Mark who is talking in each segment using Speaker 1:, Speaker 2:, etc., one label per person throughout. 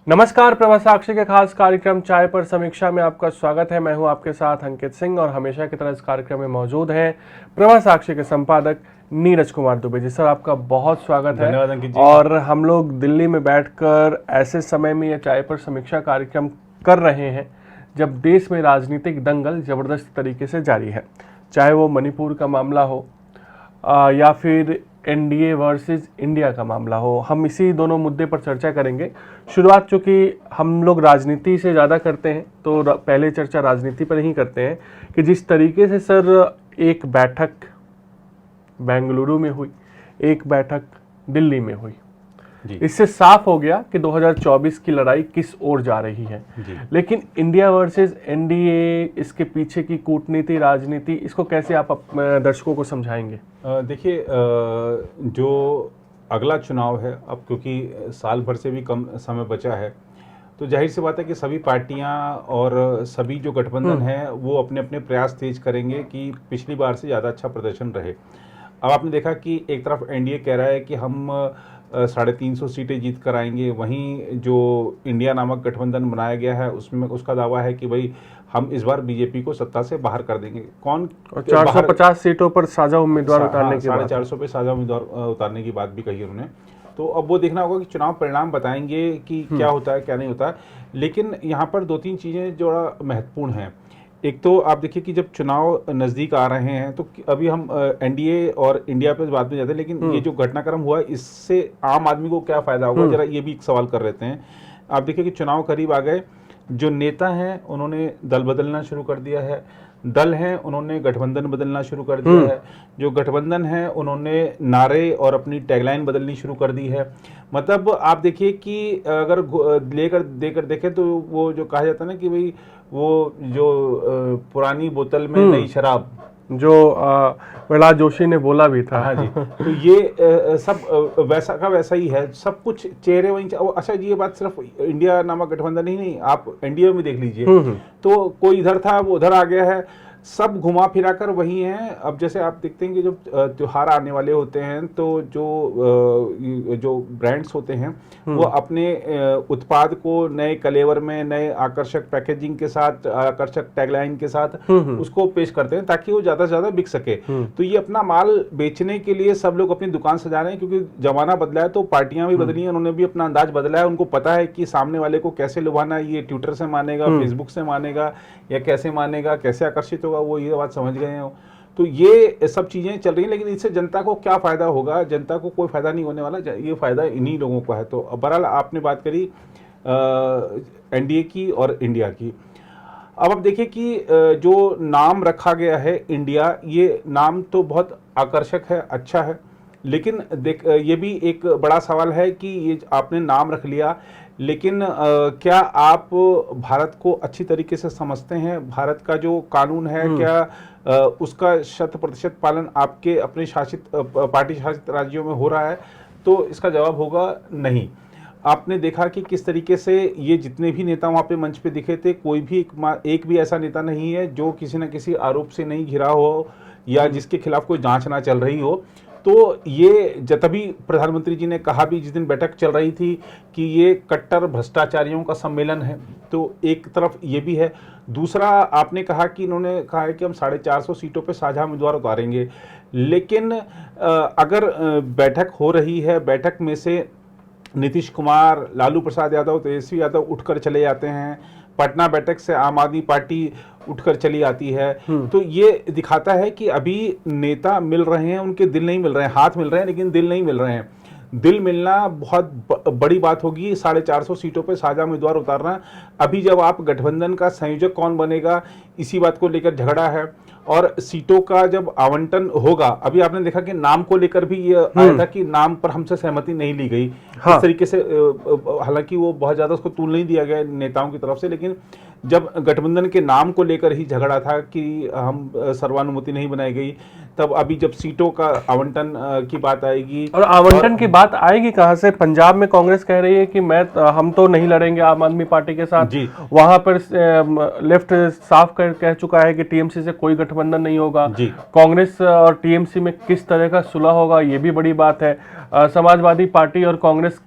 Speaker 1: नमस्कार, प्रभा साक्षी के खास कार्यक्रम चाय पर समीक्षा में आपका स्वागत है। मैं हूं आपके साथ अंकित सिंह और हमेशा की तरह इस कार्यक्रम में मौजूद हैं प्रभा साक्षी के संपादक नीरज कुमार दुबे जी। सर, आपका बहुत स्वागत है।
Speaker 2: धन्यवाद अंकित जी।
Speaker 1: और हम लोग दिल्ली में बैठकर ऐसे समय में ये चाय पर समीक्षा कार्यक्रम कर रहे हैं जब देश में राजनीतिक दंगल जबरदस्त तरीके से जारी है, चाहे वो मणिपुर का मामला हो या फिर एनडीए वर्सेस इंडिया का मामला हो। हम इसी दोनों मुद्दे पर चर्चा करेंगे। शुरुआत चूँकि हम लोग राजनीति से ज़्यादा करते हैं तो पहले चर्चा राजनीति पर ही करते हैं कि जिस तरीके से सर एक बैठक बेंगलुरु में हुई, एक बैठक दिल्ली में हुई, इससे साफ हो गया कि 2024 की लड़ाई किस ओर जा रही है। लेकिन इंडिया वर्सेस एनडीए, इसके पीछे की कूटनीति, राजनीति, इसको कैसे आप दर्शकों को समझाएंगे?
Speaker 2: देखिए, जो अगला चुनाव है अब, क्योंकि साल भर से भी कम समय बचा है, तो जाहिर सी बात है कि सभी पार्टियां और सभी जो गठबंधन है वो अपने अपने प्रयास तेज करेंगे कि पिछली बार से ज़्यादा अच्छा प्रदर्शन रहे। अब आपने देखा कि एक तरफ एनडीए कह रहा है कि हम 350 सीटें जीत कर आएंगे, वहीं जो इंडिया नामक गठबंधन बनाया गया है उसमें उसका दावा है कि भाई हम इस बार बीजेपी को सत्ता से बाहर कर देंगे। कौन
Speaker 1: 450 सीटों पर साझा उम्मीदवार उतारने की
Speaker 2: 450 पे साझा उम्मीदवार उतारने की बात भी कही उन्होंने। तो अब वो देखना होगा कि चुनाव परिणाम बताएंगे कि क्या होता है क्या नहीं होता है। लेकिन यहाँ पर दो तीन चीज़ें जो महत्वपूर्ण हैं। एक तो आप देखिए कि जब चुनाव नज़दीक आ रहे हैं तो अभी हम एनडीए और इंडिया पे बाद में जाते हैं, लेकिन ये जो घटनाक्रम हुआ इससे आम आदमी को क्या फ़ायदा होगा, जरा ये भी एक सवाल कर लेते हैं। आप देखिए कि चुनाव करीब आ गए, जो नेता हैं उन्होंने दल बदलना शुरू कर दिया है, दल हैं उन्होंने गठबंधन बदलना शुरू कर दिया है, जो गठबंधन है उन्होंने नारे और अपनी टैगलाइन बदलनी शुरू कर दी है। मतलब आप देखिए कि अगर देकर देखें तो वो जो कहा जाता है ना कि भाई वो जो पुरानी बोतल में नई शराब, जो
Speaker 1: प्रहलाद जोशी ने बोला भी था।
Speaker 2: हाँ जी। तो ये सब वैसा का वैसा ही है, सब कुछ चेहरे वहीं। अच्छा जी, ये बात सिर्फ इंडिया नामक गठबंधन ही नहीं, आप एनडीए में देख लीजिए। तो कोई इधर था वो उधर आ गया है, सब घुमा फिरा कर वही हैं। अब जैसे आप देखते हैं कि जब त्योहार आने वाले होते हैं तो जो ब्रांड्स होते हैं वो अपने उत्पाद को नए कलेवर में, नए आकर्षक पैकेजिंग के साथ, आकर्षक टैगलाइन के साथ उसको पेश करते हैं ताकि वो ज़्यादा से ज़्यादा बिक सके। तो ये अपना माल बेचने के लिए सब लोग अपनी दुकान सजा रहे हैं, क्योंकि जमाना बदला है तो पार्टियां भी बदली हैं, उन्होंने भी अपना अंदाज बदला है। उनको पता है कि सामने वाले को कैसे लुभाना है, ये ट्विटर से मानेगा, फेसबुक से मानेगा या कैसे मानेगा, कैसे आकर्षित होगा, वो ये बात समझ गए हैं। तो ये सब चीजें चल रही हैं, लेकिन इससे जनता को क्या फायदा होगा? जनता को कोई फायदा नहीं होने वाला, ये फायदा इन्हीं लोगों को है। तो बहरहाल आपने बात करी एनडीए की और इंडिया की। अब आप देखिए कि जो नाम रखा गया है इंडिया, ये नाम तो बहुत आकर्षक है, अच्छा है, लेकिन ये भी एक बड़ा सवाल है कि ये आपने नाम रख लिया, लेकिन क्या आप भारत को अच्छी तरीके से समझते हैं? भारत का जो कानून है क्या उसका 100% पालन आपके अपने शासित पार्टी शासित राज्यों में हो रहा है? तो इसका जवाब होगा नहीं। आपने देखा कि किस तरीके से ये जितने भी नेता वहाँ पे मंच पे दिखे थे, कोई भी एक भी ऐसा नेता नहीं है जो किसी न किसी आरोप से नहीं घिरा हो या जिसके खिलाफ कोई जांच ना चल रही हो। तो ये तभी प्रधानमंत्री जी ने कहा भी जिस दिन बैठक चल रही थी कि ये कट्टर भ्रष्टाचारियों का सम्मेलन है। तो एक तरफ ये भी है। दूसरा, आपने कहा कि इन्होंने कहा है कि हम 450 सीटों पे साझा उम्मीदवार उतारेंगे, लेकिन अगर बैठक हो रही है, बैठक में से नीतीश कुमार, लालू प्रसाद यादव, तेजस्वी यादव उठकर चले जाते हैं, पटना बैठक से आम आदमी पार्टी उठकर चली आती है, तो ये दिखाता है कि अभी नेता मिल रहे हैं, उनके दिल नहीं मिल रहे हैं। हाथ मिल रहे हैं लेकिन दिल नहीं मिल रहे हैं। दिल मिलना बहुत बड़ी बात होगी, 450 सीटों पे साझा उम्मीदवार उतारना। अभी जब आप गठबंधन का संयोजक कौन बनेगा, इसी बात को लेकर झगड़ा है। और सीटों का जब आवंटन होगा, अभी आपने देखा कि नाम को लेकर भी ये आया था कि नाम पर हमसे सहमति नहीं ली गई। इस तरीके से हालांकि वो बहुत ज्यादा उसको तूल नहीं दिया गया नेताओं की तरफ से, लेकिन जब गठबंधन के नाम को लेकर ही झगड़ा था कि हम सर्वानुमति नहीं बनाई गई, तब अभी जब सीटों का आवंटन की बात आएगी,
Speaker 1: और आवंटन की बात आएगी कहां से? पंजाब में कांग्रेस कह रही है कि हम तो नहीं लड़ेंगे आम आदमी पार्टी के साथ। वहां पर लेफ्ट साफ कह चुका है कि टीएमसी से कोई गठबंधन नहीं होगा। कांग्रेस और टीएमसी में किस तरह का सुलह होगा, ये भी बड़ी बात है। समाजवादी पार्टी और कांग्रेस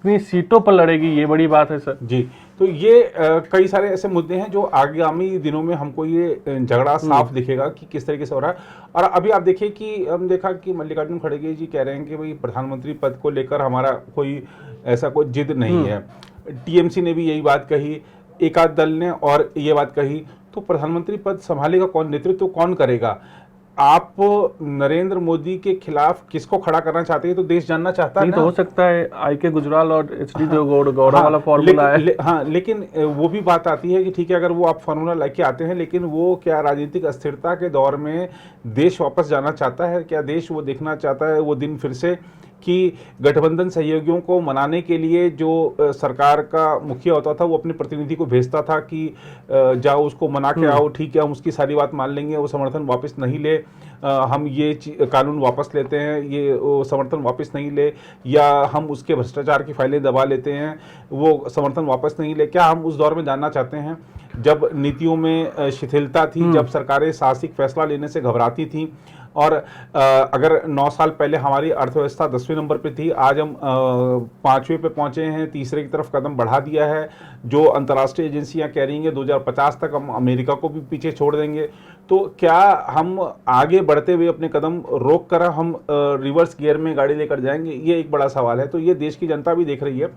Speaker 1: कितनी सीटों पर लड़ेगी, ये बड़ी बात है सर।
Speaker 2: जी, तो ये कई सारे ऐसे मुद्दे हैं जो आगामी दिनों में हमको ये झगड़ा साफ दिखेगा कि किस तरीके से हो रहा है। और अभी आप देखिए कि हम देखा कि मल्लिकार्जुन खड़गे जी कह रहे हैं कि भाई प्रधानमंत्री पद को लेकर हमारा कोई ऐसा कोई जिद नहीं है। टीएमसी ने भी यही बात कही, एक आध दल ने और ये बात कही। तो प्रधानमंत्री पद संभालेगा कौन, नेतृत्व कौन करेगा? आप नरेंद्र मोदी के खिलाफ किसको खड़ा करना चाहते हैं, तो देश जानना चाहता है ना।
Speaker 1: तो हो सकता है आई.के. गुजराल और एच.डी. गौड़ा वाला फॉर्मूला है।
Speaker 2: हाँ, लेकिन वो भी बात आती है कि ठीक है, अगर वो आप फॉर्मूला लेके आते हैं, लेकिन वो क्या राजनीतिक अस्थिरता के दौर में देश वापस जाना चाहता है? क्या देश वो देखना चाहता है वो दिन फिर से कि गठबंधन सहयोगियों को मनाने के लिए जो सरकार का मुखिया होता था वो अपने प्रतिनिधि को भेजता था कि जाओ उसको मना के आओ, ठीक है हम उसकी सारी बात मान लेंगे, वो समर्थन वापस नहीं ले, हम ये कानून वापस लेते हैं, ये वो समर्थन वापस नहीं ले, या हम उसके भ्रष्टाचार की फाइलें दबा लेते हैं, वो समर्थन वापस नहीं ले। क्या हम उस दौर में जानना चाहते हैं जब नीतियों में शिथिलता थी, जब सरकारें साहसिक फैसला लेने से घबराती थीं? और अगर 9 साल पहले हमारी अर्थव्यवस्था 10वें नंबर पे थी, आज हम 5वें पे पहुंचे हैं, तीसरे की तरफ कदम बढ़ा दिया है। जो अंतर्राष्ट्रीय एजेंसियां कह रही हैं 2050 तक हम अमेरिका को भी पीछे छोड़ देंगे। तो क्या हम आगे बढ़ते हुए अपने कदम रोक कर हम रिवर्स गियर में गाड़ी लेकर जाएंगे? ये एक बड़ा सवाल है। तो ये देश की जनता भी देख रही है।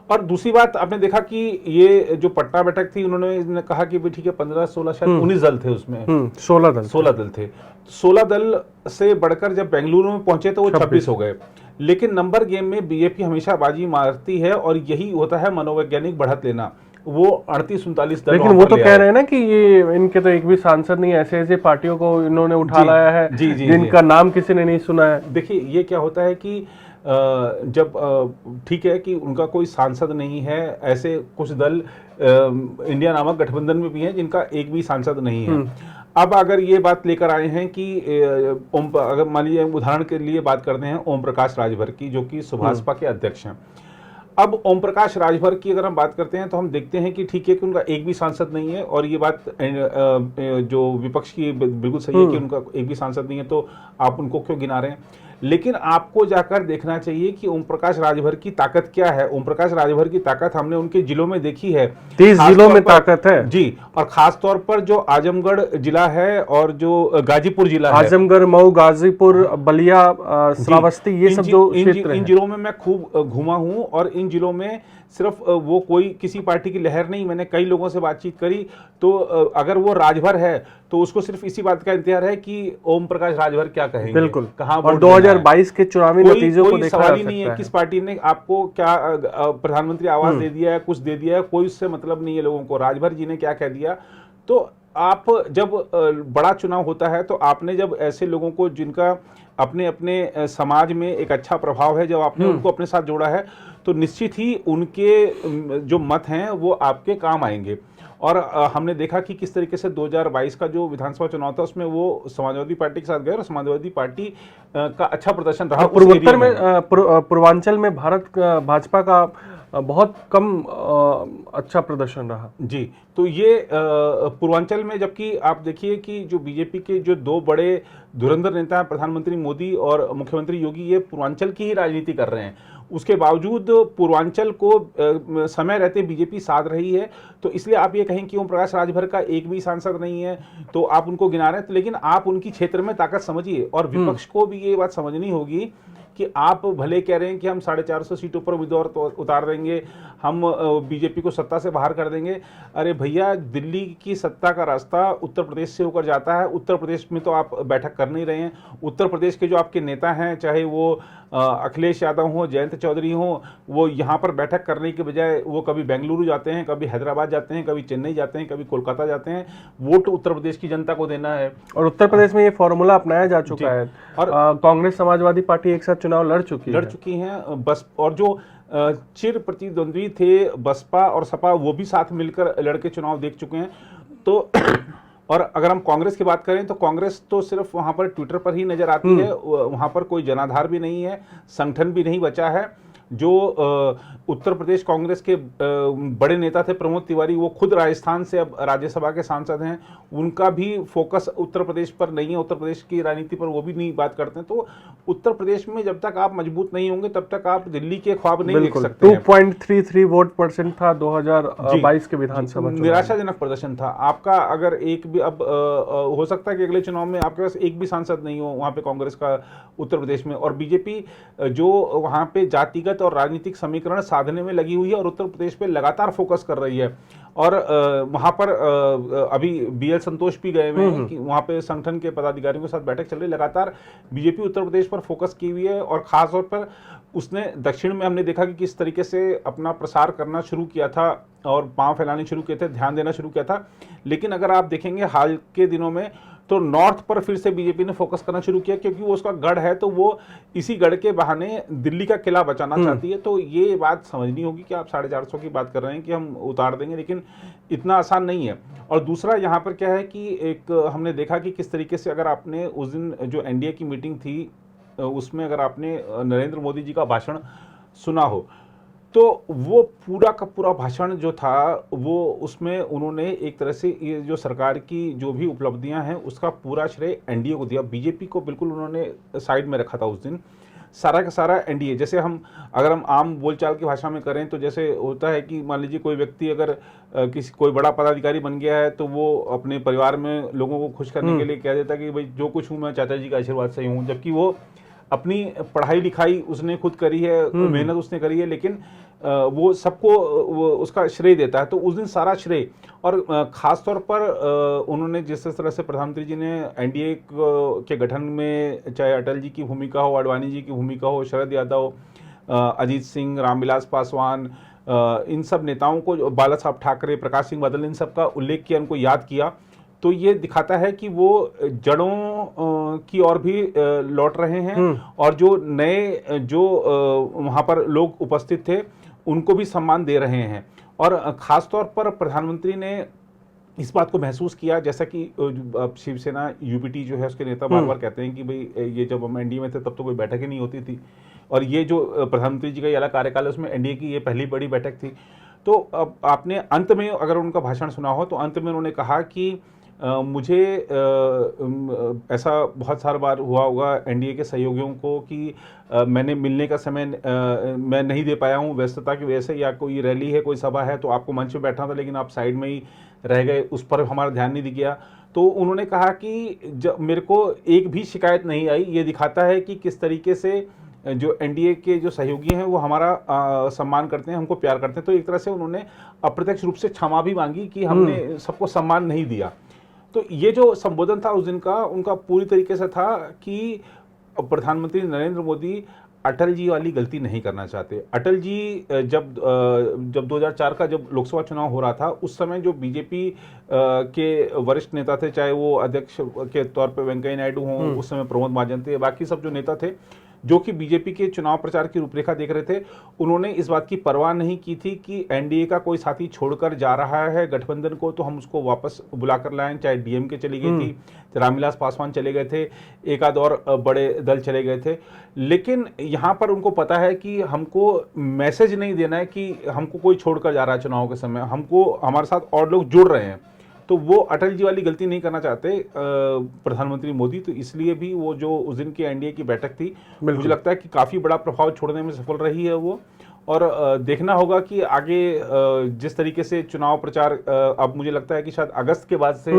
Speaker 2: और दूसरी बात आपने देखा कि ये जो पटना बैठक थी, उन्होंने कहा कि भाई ठीक है 15-16 शायद 19 दल थे उसमें, 16 दल थे। 16 दल से बढ़कर जब बेंगलुरु में पहुंचे तो वो 26 हो गए। लेकिन नंबर गेम में बीजेपी हमेशा बाजी मारती है और यही होता है मनोवैज्ञानिक बढ़त लेना। वो 38-39 दल,
Speaker 1: लेकिन वो तो कह रहे हैं ना कि ये इनके तो एक भी सांसद नहीं, ऐसे ऐसे पार्टियों को इन्होंने उठा लाया है जिनका नाम किसी ने नहीं सुना है।
Speaker 2: देखिए ये क्या होता है कि जब ठीक है कि उनका कोई सांसद नहीं है, ऐसे कुछ दल इंडिया नामक गठबंधन में भी हैं जिनका एक भी सांसद नहीं है। अब अगर ये बात लेकर आए हैं कि अगर मान लीजिए उदाहरण के लिए बात करते हैं ओम प्रकाश राजभर की, जो कि सुभाषपा के अध्यक्ष हैं। अब ओम प्रकाश राजभर की अगर हम बात करते हैं तो हम देखते हैं कि ठीक है कि उनका एक भी सांसद नहीं है, और ये बात जो विपक्ष की बिल्कुल सही है कि उनका एक भी सांसद नहीं है, तो आप उनको क्यों गिना रहे हैं? लेकिन आपको जाकर देखना चाहिए कि ओम प्रकाश राजभर की ताकत क्या है। ओम प्रकाश राजभर की ताकत हमने उनके जिलों में देखी है,
Speaker 1: 30 जिलों में ताकत है
Speaker 2: जी। और खास तौर पर जो आजमगढ़ जिला है और जो गाजीपुर जिला है,
Speaker 1: आजमगढ़, मऊ, गाजीपुर, बलिया, श्रावस्ती, ये सब जो क्षेत्र हैं,
Speaker 2: इन जिलों में मैं खूब घूमा हूं। और इन जिलों में सिर्फ वो कोई किसी पार्टी की लहर नहीं, मैंने कई लोगों से बातचीत करी, तो अगर वो राजभर है तो उसको सिर्फ इसी बात का इंतजार है कि ओम प्रकाश राजभर क्या कहेंगे,
Speaker 1: बिल्कुल
Speaker 2: कहां।
Speaker 1: और 2022 के चुनावी नतीजों को देखा
Speaker 2: सवाल ही नहीं है किस पार्टी ने आपको क्या प्रधानमंत्री आवास दे दिया है, कुछ दे दिया है, कोई उससे मतलब नहीं है लोगों को। राजभर जी ने क्या कह दिया? तो आप जब बड़ा चुनाव होता है तो आपने जब ऐसे लोगों को जिनका अपने अपने समाज में एक अच्छा प्रभाव है, जब आपने उनको अपने साथ जोड़ा है, तो निश्चित ही उनके जो मत हैं वो आपके काम आएंगे। और हमने देखा कि किस तरीके से 2022 का जो विधानसभा चुनाव था उसमें वो समाजवादी पार्टी के साथ गए और समाजवादी पार्टी का अच्छा प्रदर्शन रहा।
Speaker 1: पूर्वोत्तर में पूर्वांचल में भाजपा का बहुत कम अच्छा प्रदर्शन रहा
Speaker 2: जी। तो ये पूर्वांचल में, जबकि आप देखिए कि जो बीजेपी के जो दो बड़े धुरंधर नेता हैं, प्रधानमंत्री मोदी और मुख्यमंत्री योगी, ये पूर्वांचल की ही राजनीति कर रहे हैं। उसके बावजूद पूर्वांचल को समय रहते बीजेपी साध रही है। तो इसलिए आप ये कहें कि ओम प्रकाश राजभर का एक भी सांसद नहीं है तो आप उनको गिना रहे हैं, तो लेकिन आप उनकी क्षेत्र में ताकत समझिए। और विपक्ष को भी ये बात समझनी होगी कि आप भले कह रहे हैं कि हम 450 सीटों पर उम्मीदवार तो उतार देंगे, हम बीजेपी को सत्ता से बाहर कर देंगे। अरे भैया, दिल्ली की सत्ता का रास्ता उत्तर प्रदेश से होकर जाता है। उत्तर प्रदेश में तो आप बैठक कर नहीं रहे हैं। उत्तर प्रदेश के जो आपके नेता हैं, चाहे वो अखिलेश यादव हो, जयंत चौधरी हो, वो यहाँ पर बैठक करने के बजाय वो कभी बेंगलुरु जाते हैं, कभी हैदराबाद जाते हैं, कभी चेन्नई जाते हैं, कभी कोलकाता जाते हैं। वोट उत्तर प्रदेश की जनता को देना है। और
Speaker 1: उत्तर प्रदेश में ये फॉर्मूला अपनाया जा चुका है और कांग्रेस समाजवादी पार्टी एक साथ चुनाव लड़ चुकी हैं।
Speaker 2: बस, और जो चिर प्रतिद्वंद्वी थे बसपा और सपा, वो भी साथ मिलकर लड़के चुनाव देख चुके हैं। तो और अगर हम कांग्रेस की बात करें तो कांग्रेस तो सिर्फ वहां पर ट्विटर पर ही नजर आती है, वहां पर कोई जनाधार भी नहीं है, संगठन भी नहीं बचा है। जो उत्तर प्रदेश कांग्रेस के बड़े नेता थे प्रमोद तिवारी, वो खुद राजस्थान से अब राज्यसभा के सांसद हैं, उनका भी फोकस उत्तर प्रदेश पर नहीं है, उत्तर प्रदेश की राजनीति पर वो भी नहीं बात करते हैं। तो उत्तर प्रदेश में जब तक आप मजबूत नहीं होंगे तब तक आप दिल्ली के ख्वाब नहीं देख सकते हैं।
Speaker 1: 2.33 वोट परसेंट था 2022 के विधानसभा चुनाव।
Speaker 2: निराशाजनक प्रदर्शन था आपका। अगर एक भी अब हो सकता है कि अगले चुनाव में आपके पास एक भी सांसद नहीं हो वहां पे कांग्रेस का उत्तर प्रदेश में, और बीजेपी जो वहां पे जातिगत और राजनीतिक समीकरण साधने में लगी हुई है और उत्तर प्रदेश पे लगातार फोकस कर रही है। और वहां पर अभी बीएल संतोष भी गए हुए हैं कि वहां पे संगठन के पदाधिकारियों के साथ बैठक चल रही है। लगातार बीजेपी उत्तर प्रदेश पर फोकस की हुई है और खासतौर पर उसने दक्षिण में हमने देखा कि किस तरीके से अपना प्रसार करना शुरू किया था और पांव फैलाने शुरू किए थे, ध्यान देना शुरू किया था। लेकिन अगर आप देखेंगे हाल के दिनों में तो नॉर्थ पर फिर से बीजेपी ने फोकस करना शुरू किया, क्योंकि वो उसका गढ़ है, तो वो इसी गढ़ के बहाने दिल्ली का किला बचाना चाहती है। तो ये बात समझनी होगी कि आप 450 की बात कर रहे हैं कि हम उतार देंगे, लेकिन इतना आसान नहीं है। और दूसरा यहाँ पर क्या है कि एक हमने देखा कि किस तरीके से अगर आपने उस दिन जो एनडीए की मीटिंग थी उसमें अगर आपने नरेंद्र मोदी जी का भाषण सुना हो तो वो पूरा का पूरा भाषण जो था वो उसमें उन्होंने एक तरह से ये जो सरकार की जो भी उपलब्धियां हैं उसका पूरा श्रेय एनडीए को दिया। बीजेपी को बिल्कुल उन्होंने साइड में रखा था उस दिन। सारा का सारा एनडीए, जैसे अगर हम आम बोलचाल की भाषा में करें तो जैसे होता है कि मान लीजिए कोई व्यक्ति अगर कोई बड़ा पदाधिकारी बन गया है तो वो अपने परिवार में लोगों को खुश करने के लिए कह देता है कि भाई जो कुछ हूँ मैं चाचा जी का आशीर्वाद से ही हूँ, जबकि वो अपनी पढ़ाई लिखाई उसने खुद करी है, मेहनत उसने करी है, लेकिन वो सबको उसका श्रेय देता है। तो उस दिन सारा श्रेय, और खास तौर पर उन्होंने जिस तरह से प्रधानमंत्री जी ने एनडीए के गठन में चाहे अटल जी की भूमिका हो, आडवाणी जी की भूमिका हो, शरद यादव, अजीत सिंह, रामविलास पासवान, इन सब नेताओं को, बाला साहब ठाकरे, प्रकाश सिंह बादल, इन सब का उल्लेख किया, उनको याद किया, तो ये दिखाता है कि वो जड़ों की ओर भी लौट रहे हैं और जो नए जो वहाँ पर लोग उपस्थित थे उनको भी सम्मान दे रहे हैं। और खास तौर पर प्रधानमंत्री ने इस बात को महसूस किया, जैसा कि शिवसेना यूपीटी जो है उसके नेता बार बार कहते हैं कि भाई ये जब हम एनडीए में थे तब तो कोई बैठक ही नहीं होती थी, और ये जो प्रधानमंत्री जी का ये कार्यकाल है उसमें एनडीए की ये पहली बड़ी बैठक थी। तो अब आपने अंत में अगर उनका भाषण सुना हो तो अंत में उन्होंने कहा कि मुझे ऐसा बहुत सारा बार हुआ होगा एनडीए के सहयोगियों को कि मैंने मिलने का समय मैं नहीं दे पाया हूँ व्यस्तता की वजह से, या कोई रैली है, कोई सभा है तो आपको मंच पे बैठना था लेकिन आप साइड में ही रह गए, उस पर हमारा ध्यान नहीं दिया। तो उन्होंने कहा कि जब मेरे को एक भी शिकायत नहीं आई, ये दिखाता है कि किस तरीके से जो एनडीए के जो सहयोगी हैं वो हमारा सम्मान करते हैं, हमको प्यार करते हैं। तो एक तरह से उन्होंने अप्रत्यक्ष रूप से क्षमा भी मांगी कि हमने सबको सम्मान नहीं दिया। तो ये जो संबोधन था उस दिन का उनका पूरी तरीके से था कि प्रधानमंत्री नरेंद्र मोदी अटल जी वाली गलती नहीं करना चाहते। अटल जी जब 2004 का जब लोकसभा चुनाव हो रहा था उस समय जो बीजेपी के वरिष्ठ नेता थे, चाहे वो अध्यक्ष के तौर पर वेंकैया नायडू हों, उस समय प्रमोद महाजन थे, बाकी सब जो नेता थे जो कि बीजेपी के चुनाव प्रचार की रूपरेखा देख रहे थे, उन्होंने इस बात की परवाह नहीं की थी कि एनडीए का कोई साथी छोड़कर जा रहा है गठबंधन को तो हम उसको वापस बुलाकर लाएं। चाहे डीएमके चली गई थी, रामविलास पासवान चले गए थे, एक आध और बड़े दल चले गए थे, लेकिन यहाँ पर उनको पता है कि हमको मैसेज नहीं देना है कि हमको कोई छोड़कर जा रहा है चुनाव के समय, हमको हमारे साथ और लोग जुड़ रहे हैं। तो वो अटल जी वाली गलती नहीं करना चाहते प्रधानमंत्री मोदी, तो इसलिए भी वो जो उस दिन की एनडीए की बैठक थी मुझे लगता है कि काफ़ी बड़ा प्रभाव छोड़ने में सफल रही है वो। और देखना होगा कि आगे जिस तरीके से चुनाव प्रचार, अब मुझे लगता है कि शायद अगस्त के बाद से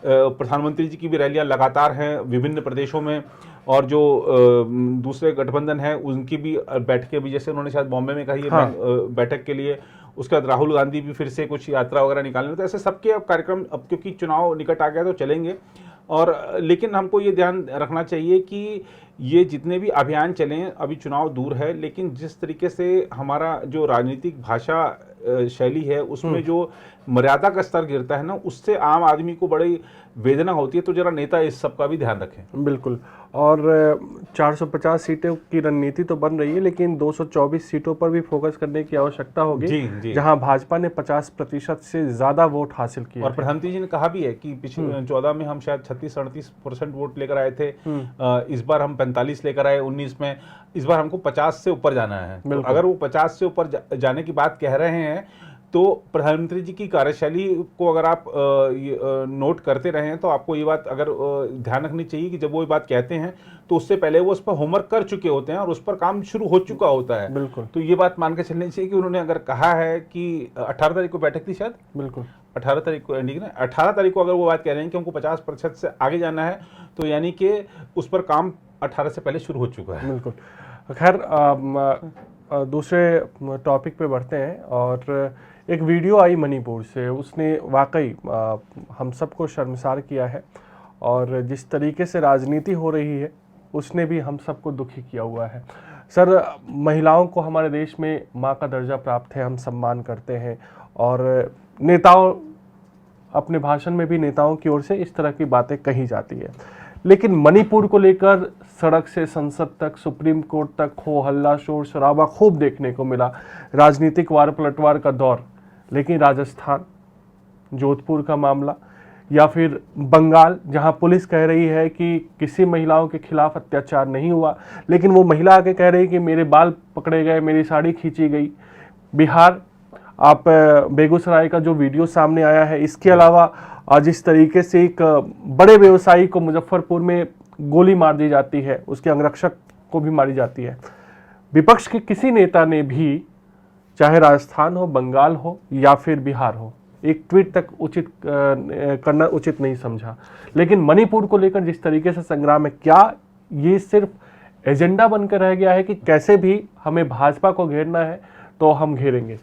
Speaker 2: प्रधानमंत्री जी की भी रैलियां लगातार हैं विभिन्न प्रदेशों में, और जो दूसरे गठबंधन है उनकी भी बैठकें भी, जैसे उन्होंने शायद बॉम्बे में कही है बैठक के लिए, उसके बाद राहुल गांधी भी फिर से कुछ यात्रा वगैरह निकालने, तो ऐसे सबके अब कार्यक्रम अब क्योंकि चुनाव निकट आ गया तो चलेंगे। और लेकिन हमको ये ध्यान रखना चाहिए कि ये जितने भी अभियान चलें, अभी चुनाव दूर है, लेकिन जिस तरीके से हमारा जो राजनीतिक भाषा शैली है उसमें जो मर्यादा का स्तर गिरता है ना, उससे आम आदमी को बड़ी वेदना होती है। तो जरा नेता इस सब का भी ध्यान रखें।
Speaker 1: बिल्कुल। और 450 सीटों की रणनीति तो बन रही है, लेकिन 224 सीटों पर भी फोकस करने की आवश्यकता होगी,
Speaker 2: जी।
Speaker 1: जहां भाजपा ने 50% से ज्यादा वोट हासिल किए
Speaker 2: और
Speaker 1: थे।
Speaker 2: प्रधानमंत्री जी ने कहा भी है कि पिछले 14 में हम शायद 36-37% वोट लेकर आए थे, इस बार हम 45 लेकर आए 19 में, इस बार हमको 50 से ऊपर जाना है। तो अगर वो 50 से ऊपर जाने की बात कह रहे हैं, तो प्रधानमंत्री जी की कार्यशैली को अगर आप नोट करते रहे हैं, तो आपको ये बात अगर ध्यान रखनी चाहिए कि जब वो ये बात कहते हैं तो उससे पहले वो उस पर होमवर्क कर चुके होते हैं और उस पर काम शुरू हो चुका होता है।
Speaker 1: बिल्कुल।
Speaker 2: तो ये बात मान के चलनी चाहिए कि उन्होंने अगर कहा है कि 18 तारीख को बैठक थी शायद,
Speaker 1: बिल्कुल
Speaker 2: 18 तारीख को एंडिंग ना, 18 तारीख को अगर वो बात कह रहे हैं कि हमको 50% से आगे जाना है, तो यानी कि उस पर काम 18 से पहले शुरू हो चुका है।
Speaker 1: बिल्कुल। खैर दूसरे टॉपिक पे बढ़ते हैं, और एक वीडियो आई मणिपुर से, उसने वाकई हम सबको शर्मसार किया है, और जिस तरीके से राजनीति हो रही है उसने भी हम सबको दुखी किया हुआ है। सर, महिलाओं को हमारे देश में माँ का दर्जा प्राप्त है, हम सम्मान करते हैं, और नेताओं अपने भाषण में भी नेताओं की ओर से इस तरह की बातें कही जाती है, लेकिन मणिपुर को लेकर सड़क से संसद तक, सुप्रीम कोर्ट तक हो हल्ला शोर शराबा खूब देखने को मिला, राजनीतिक वार पलटवार का दौर। लेकिन राजस्थान, जोधपुर का मामला, या फिर बंगाल, जहां पुलिस कह रही है कि किसी महिलाओं के खिलाफ अत्याचार नहीं हुआ, लेकिन वो महिला आके कह रही कि मेरे बाल पकड़े गए, मेरी साड़ी खींची गई। बिहार, आप बेगूसराय का जो वीडियो सामने आया है, इसके अलावा जिस तरीके से एक बड़े व्यवसायी को मुजफ्फरपुर में गोली मार दी जाती है, उसके अंगरक्षक को भी मारी जाती है, विपक्ष के किसी नेता ने भी, चाहे राजस्थान हो, बंगाल हो या फिर बिहार हो, एक ट्वीट तक उचित करना उचित नहीं समझा। लेकिन मणिपुर को लेकर जिस तरीके से संग्राम है, क्या ये सिर्फ एजेंडा बनकर रह गया है कि कैसे भी हमें भाजपा को घेरना है तो हम घेरेंगे?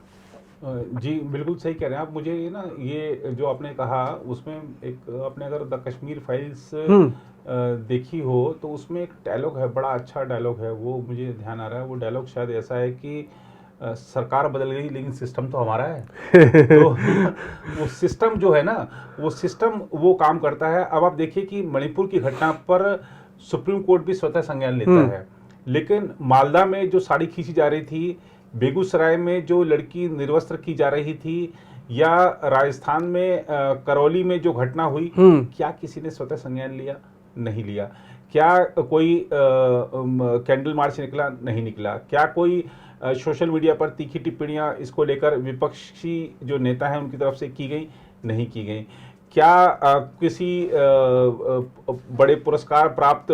Speaker 2: जी बिल्कुल सही कह रहे हैं आप। मुझे ना ये जो आपने कहा उसमें एक, आपने अगर द कश्मीर फाइल्स देखी हो तो उसमें एक डायलॉग है, बड़ा अच्छा डायलॉग है, वो मुझे ध्यान आ रहा है। वो डायलॉग शायद ऐसा है कि सरकार बदल गई लेकिन सिस्टम तो हमारा है। तो वो सिस्टम जो है ना, वो सिस्टम वो काम करता है। अब आप देखिए कि मणिपुर की घटना पर सुप्रीम कोर्ट भी स्वतः संज्ञान लेता है, लेकिन मालदा में जो साड़ी खींची जा रही थी, बेगूसराय में जो लड़की निर्वस्त्र की जा रही थी, या राजस्थान में करौली में जो घटना हुई, क्या किसी ने स्वतः संज्ञान लिया? नहीं लिया। क्या कोई कैंडल मार्च निकला? नहीं निकला। क्या कोई सोशल मीडिया पर तीखी टिप्पणियां इसको लेकर विपक्षी जो नेता हैं उनकी तरफ से की गई? नहीं की गई। क्या किसी बड़े पुरस्कार प्राप्त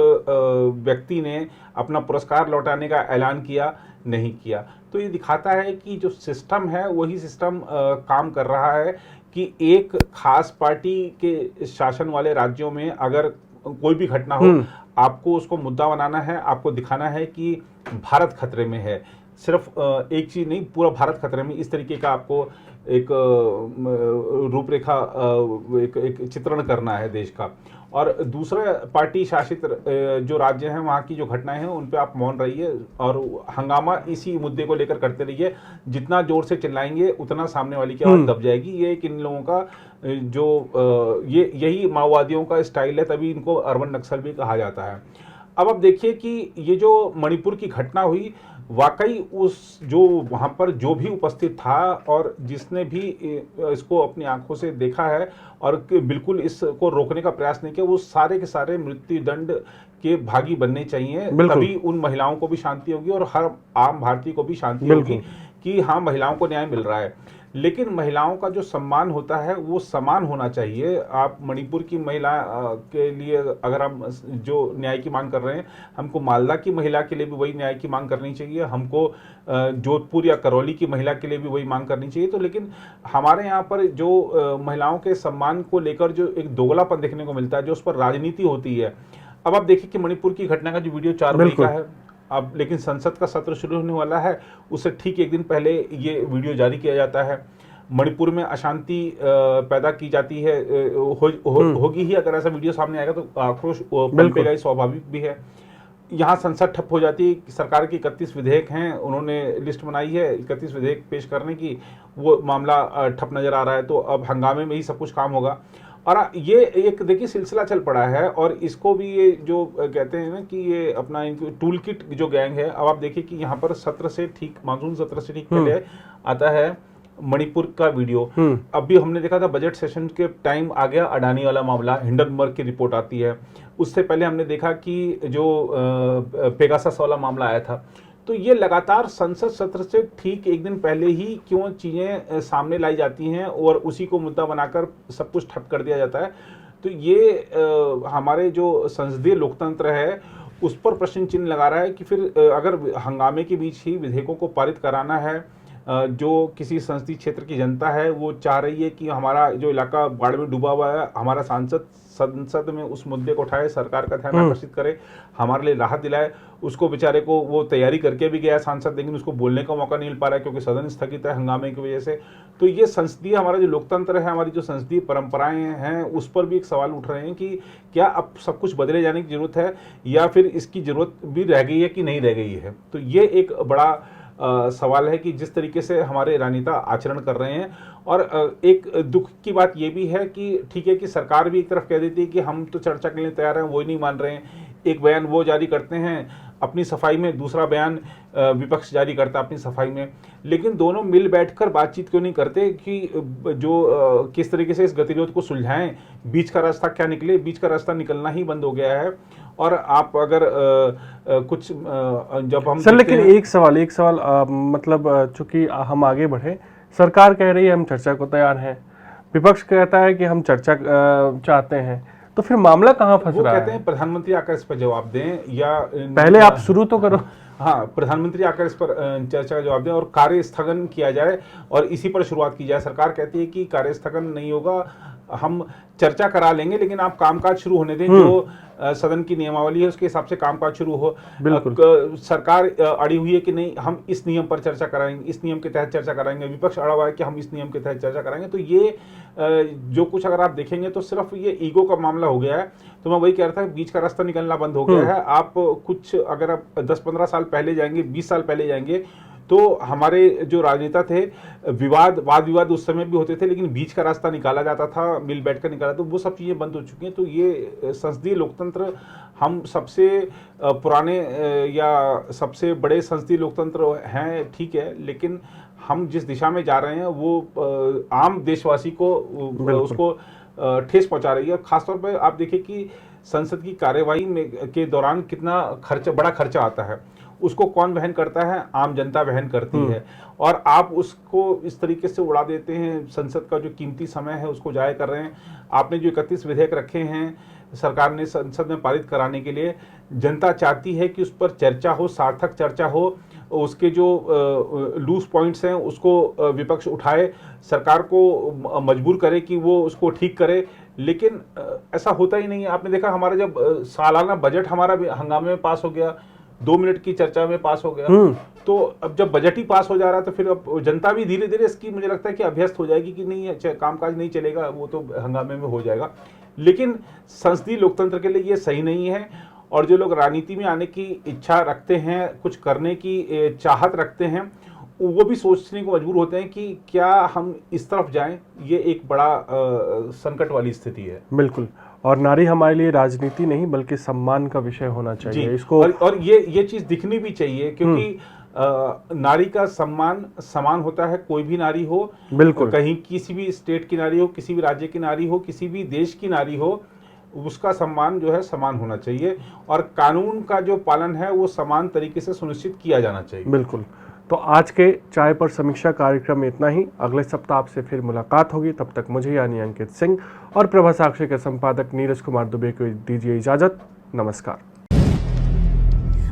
Speaker 2: व्यक्ति ने अपना पुरस्कार लौटाने का ऐलान किया? नहीं किया। तो ये दिखाता है कि जो सिस्टम है वही सिस्टम काम कर रहा है, कि एक खास पार्टी के शासन वाले राज्यों में अगर कोई भी घटना हो, आपको उसको मुद्दा बनाना है, आपको दिखाना है कि भारत खतरे में है। सिर्फ एक चीज नहीं, पूरा भारत खतरे में, इस तरीके का आपको एक रूपरेखा, एक चित्रण करना है देश का। और दूसरा पार्टी शासित जो राज्य हैं वहाँ की जो घटनाएं हैं उन पे आप मौन रहिए और हंगामा इसी मुद्दे को लेकर करते रहिए। जितना जोर से चिल्लाएंगे उतना सामने वाली की आवाज दब जाएगी। ये एक इन लोगों का जो यही माओवादियों का स्टाइल है, तभी इनको अर्बन नक्सल भी कहा जाता है। अब आप देखिए कि ये जो मणिपुर की घटना हुई, वाकई उस जो वहाँ पर जो भी उपस्थित था और जिसने भी इसको अपनी आंखों से देखा है और बिल्कुल इसको रोकने का प्रयास नहीं किया, वो सारे के सारे मृत्यु दंड के भागी बनने चाहिए। तभी उन महिलाओं को भी शांति होगी और हर आम भारतीय को भी शांति होगी कि हाँ, महिलाओं को न्याय मिल रहा है। लेकिन महिलाओं का जो सम्मान होता है वो समान होना चाहिए। आप मणिपुर की महिला के लिए अगर हम जो न्याय की मांग कर रहे हैं, हमको मालदा की महिला के लिए भी वही न्याय की मांग करनी चाहिए, हमको जोधपुर या करौली की महिला के लिए भी वही मांग करनी चाहिए। तो लेकिन हमारे यहाँ पर जो महिलाओं के सम्मान को लेकर जो एक दोगलापन देखने को मिलता है, जो उस पर राजनीति होती है। अब आप देखिए कि मणिपुर की घटना का जो वीडियो 4 मई का है, अब लेकिन संसद का सत्र शुरू होने वाला है, उससे ठीक एक दिन पहले ये वीडियो जारी किया जाता है। मणिपुर में अशांति पैदा की जाती है, होगी ही। अगर ऐसा वीडियो सामने आएगा तो आक्रोश पनपेगा, स्वाभाविक भी है। यहाँ संसद ठप हो जाती है। सरकार की 31 विधेयक हैं, उन्होंने लिस्ट बनाई है 31 विधेयक पेश करने की, वो मामला ठप नजर आ रहा है। तो अब हंगामे में ही सब कुछ काम होगा। और ये एक देखिए सिलसिला चल पड़ा है, और इसको भी ये जो कहते हैं ना कि ये अपना टूल किट जो गैंग है, अब आप देखिए कि यहाँ पर सत्र से ठीक मानसून सत्र से ठीक पहले आता है मणिपुर का वीडियो। अभी हमने देखा था बजट सेशन के टाइम आ गया अडानी वाला मामला, हिंडनबर्ग की रिपोर्ट आती है। उससे पहले हमने देखा कि जो पेगासस वाला मामला आया था। तो ये लगातार संसद सत्र से ठीक एक दिन पहले ही क्यों चीजें सामने लाई जाती हैं और उसी को मुद्दा बनाकर सब कुछ ठप कर दिया जाता है। तो ये हमारे जो संसदीय लोकतंत्र है उस पर प्रश्न चिन्ह लगा रहा है कि फिर अगर हंगामे के बीच ही विधेयकों को पारित कराना है, जो किसी संसदीय क्षेत्र की जनता है वो चाह रही है कि हमारा जो इलाका बाढ़ में डूबा हुआ है, हमारा सांसद संसद में उस मुद्दे को उठाए, सरकार का ध्यान आकर्षित करे, हमारे लिए राहत दिलाए। उसको बेचारे को वो तैयारी करके भी गया सांसद, लेकिन उसको बोलने का मौका नहीं मिल पा रहा है क्योंकि सदन स्थगित है हंगामे की वजह से। तो ये संसदीय हमारा जो लोकतंत्र है, हमारी जो संसदीय परंपराएं हैं, उस पर भी एक सवाल उठ रहे हैं कि क्या अब सब कुछ बदले जाने की जरूरत है या फिर इसकी जरूरत भी रह गई है कि नहीं रह गई है। तो ये एक बड़ा सवाल है कि जिस तरीके से हमारे राजनेता आचरण कर रहे हैं। और एक दुख की बात यह भी है कि ठीक है कि सरकार भी एक तरफ कह देती है कि हम तो चर्चा के लिए तैयार हैं, वो ही नहीं मान रहे हैं। एक बयान वो जारी करते हैं अपनी सफाई में, दूसरा बयान विपक्ष जारी करता है अपनी सफाई में। लेकिन दोनों मिल बैठकर बातचीत क्यों नहीं करते कि जो किस तरीके से इस गतिरोध को सुलझाएं, बीच का रास्ता क्या निकले। बीच का रास्ता निकलना ही बंद हो गया है। और आप अगर कुछ जब हम
Speaker 1: सर, लेकिन एक सवाल मतलब चूंकि हम आगे बढ़े, सरकार कह रही है हम चर्चा को तैयार हैं, विपक्ष कहता है कि हम चर्चा चाहते हैं, तो फिर मामला कहाँ फंस रहा है?
Speaker 2: कहते हैं प्रधानमंत्री आकर इस पर जवाब दें, या
Speaker 1: पहले आप शुरू तो करो।
Speaker 2: हाँ, प्रधानमंत्री आकर इस पर चर्चा का जवाब दें और कार्य स्थगन किया जाए और इसी पर शुरुआत की जाए। सरकार कहती है कि कार्य स्थगन नहीं होगा, हम चर्चा करा लेंगे, लेकिन आप कामकाज शुरू होने दें। जो सदन की नियमावली है उसके हिसाब से कामकाज शुरू हो। सरकार अड़ी हुई है कि नहीं हम इस नियम पर चर्चा कराएंगे, इस नियम के तहत चर्चा कराएंगे। विपक्ष अड़ा हुआ है कि हम इस नियम के तहत चर्चा कराएंगे। तो ये जो कुछ अगर आप देखेंगे तो सिर्फ ये ईगो का मामला हो गया है। तो मैं वही कह रहा था, बीच का रास्ता निकलना बंद हो गया है। आप कुछ अगर आप 10-15 साल पहले जाएंगे, 20 साल पहले जाएंगे, तो हमारे जो राजनेता थे वाद विवाद उस समय भी होते थे, लेकिन बीच का रास्ता निकाला जाता था, मिल बैठकर निकाला। तो वो सब चीज़ें बंद हो चुकी हैं। तो ये संसदीय लोकतंत्र हम सबसे पुराने या सबसे बड़े संसदीय लोकतंत्र हैं, ठीक है, लेकिन हम जिस दिशा में जा रहे हैं वो आम देशवासी को उसको ठेस पहुंचा रही है। खासतौर पर आप देखिए कि संसद की कार्यवाही में के दौरान कितना बड़ा खर्चा आता है, उसको कौन वहन करता है? आम जनता वहन करती है। और आप उसको इस तरीके से उड़ा देते हैं, संसद का जो कीमती समय है उसको जाया कर रहे हैं। आपने जो 31 विधेयक रखे हैं सरकार ने संसद में पारित कराने के लिए, जनता चाहती है कि उस पर चर्चा हो, सार्थक चर्चा हो, उसके जो लूज पॉइंट्स हैं उसको विपक्ष उठाए, सरकार को मजबूर करे कि वो उसको ठीक करे। लेकिन ऐसा होता ही नहीं है। आपने देखा हमारा जब सालाना बजट हमारा हंगामे में पास हो गया, 2 मिनट की चर्चा में पास हो गया, तो अब जब बजट ही पास हो जा रहा है तो फिर अब जनता भी धीरे धीरे इसकी मुझे लगता है कि अभ्यस्त हो जाएगी कि नहीं कामकाज नहीं चलेगा, वो तो हंगामे में हो जाएगा। लेकिन संसदीय लोकतंत्र के लिए ये सही नहीं है। और जो लोग राजनीति में आने की इच्छा रखते हैं, कुछ करने की चाहत रखते हैं, वो भी सोचने को मजबूर होते हैं कि क्या हम इस तरफ जाएं। ये एक बड़ा संकट वाली स्थिति है।
Speaker 1: बिल्कुल। और नारी हमारे लिए राजनीति नहीं बल्कि सम्मान का विषय होना चाहिए। इसको
Speaker 2: और ये चीज दिखनी भी चाहिए, क्योंकि नारी का सम्मान समान होता है, कोई भी नारी हो,
Speaker 1: बिल्कुल,
Speaker 2: कहीं किसी भी स्टेट की नारी हो, किसी भी राज्य की नारी हो, किसी भी देश की नारी हो, उसका सम्मान जो है समान होना चाहिए। और कानून का जो पालन है वो समान तरीके से सुनिश्चित किया जाना चाहिए।
Speaker 1: बिल्कुल। तो आज के चाय पर समीक्षा कार्यक्रम में इतना ही। अगले सप्ताह आपसे फिर मुलाकात होगी। तब तक मुझे यानी अंकित सिंह और प्रभा साक्षी के संपादक नीरज कुमार दुबे को दीजिए इजाजत। नमस्कार।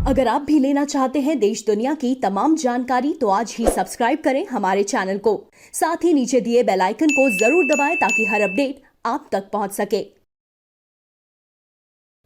Speaker 3: अगर आप भी लेना चाहते हैं देश दुनिया की तमाम जानकारी तो आज ही सब्सक्राइब करें हमारे चैनल को। साथ ही नीचे दिए बेल आइकन को जरूर दबाएं ताकि हर अपडेट आप तक पहुंच सके।